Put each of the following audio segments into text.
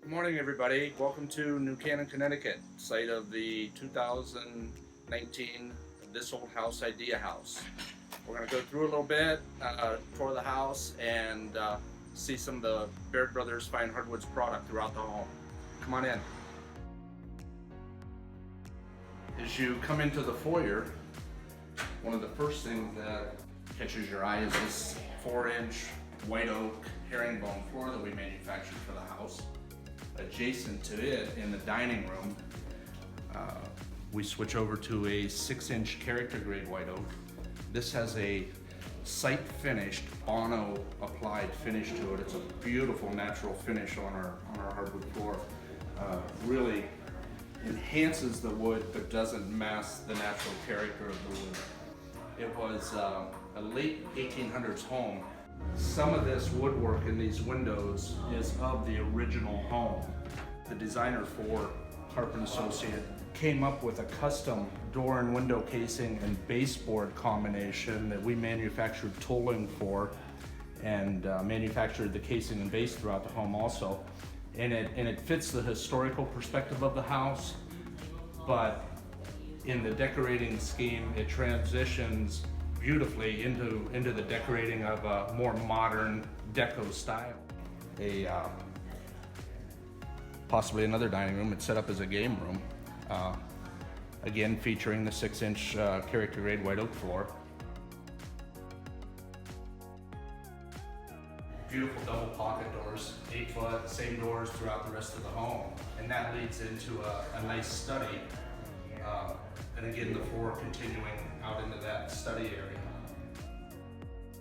Good morning, everybody. Welcome to New Canaan, Connecticut, site of the 2019 This Old House Idea House. We're going to go through a little bit, tour the house, and see some of the Baird Brothers fine hardwoods product throughout the home. Come on in. As you come into the foyer, one of the first things that catches your eye is this 4-inch white oak herringbone floor that we manufactured for the house. Adjacent to it in the dining room, we switch over to a 6-inch character grade white oak. This has a site finished Bono applied finish to it. It's a beautiful natural finish on our hardwood floor. Really enhances the wood but doesn't mask the natural character of the wood. It was a late 1800s home. Some of this woodwork in these windows is of the original home. The designer for Harp & Associate came up with a custom door and window casing and baseboard combination that we manufactured tooling for and manufactured the casing and base throughout the home also. And it fits the historical perspective of the house, but in the decorating scheme, it transitions beautifully into the decorating of a more modern deco style. Possibly another dining room. It's set up as a game room. Again, featuring the 6-inch character grade white oak floor. Beautiful double pocket doors, 8 foot, same doors throughout the rest of the home. And that leads into a nice study. And again, the floor continuing out into that study area.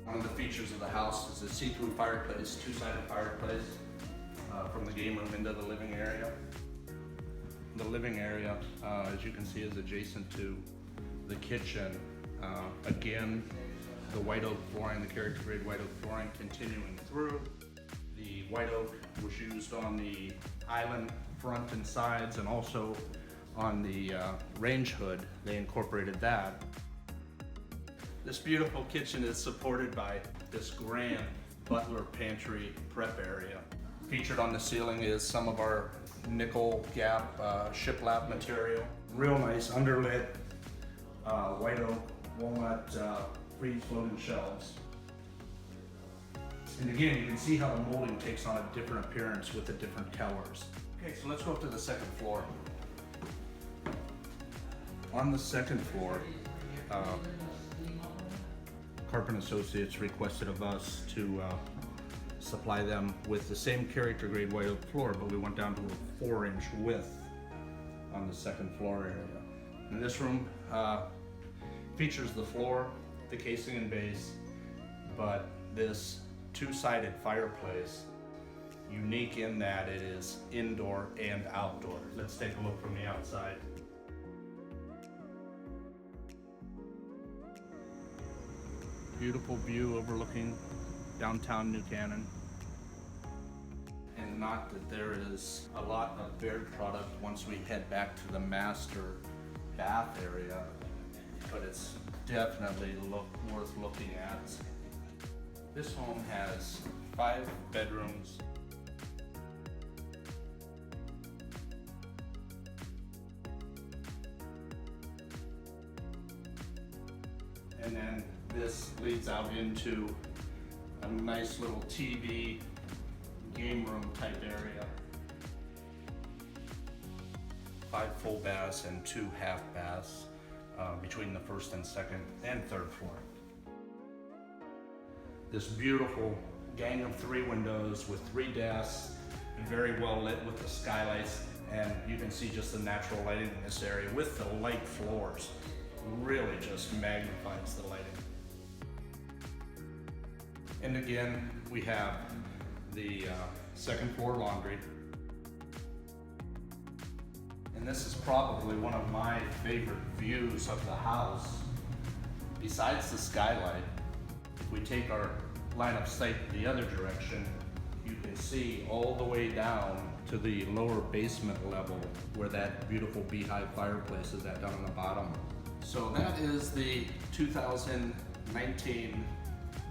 One of the features of the house is a see-through fireplace, 2-sided fireplace from the game room into the living area. The living area, as you can see, is adjacent to the kitchen. Again, the white oak flooring, the character grade white oak flooring continuing through. The white oak was used on the island front and sides and also on the range hood. They incorporated that. This beautiful kitchen is supported by this grand butler pantry prep area. Featured on the ceiling is some of our nickel gap shiplap material. Real nice underlit white oak walnut free floating shelves. And again, you can see how the molding takes on a different appearance with the different colors. Okay, so let's go up to the second floor. On the second floor, Harp & Associates requested of us to supply them with the same character grade white oak floor, but we went down to a 4-inch width on the second floor area. And this room features the floor, the casing and base, but this 2-sided fireplace, unique in that it is indoor and outdoor. Let's take a look from the outside. Beautiful view overlooking downtown New Canaan. And not that there is a lot of Baird product once we head back to the master bath area, but it's definitely worth looking at. This home has 5 bedrooms, and then this leads out into a nice little TV game room type area. 5 full baths and 2 half baths between the first and second and third floor. This beautiful gang of 3 windows with 3 desks, very well lit with the skylights, and you can see just the natural lighting in this area with the light floors. Really just magnifies the lighting. And again, we have the second floor laundry. And this is probably one of my favorite views of the house. Besides the skylight, if we take our line of sight the other direction, you can see all the way down to the lower basement level where that beautiful beehive fireplace is at down on the bottom. So that is the 2019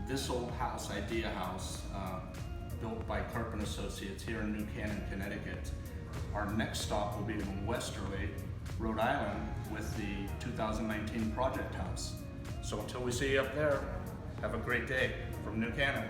This Old House Idea House. built by Carp & Associates here in New Canaan, Connecticut. Our next stop will be in Westerly, Rhode Island with the 2019 Project House. So until we see you up there, have a great day from New Canaan.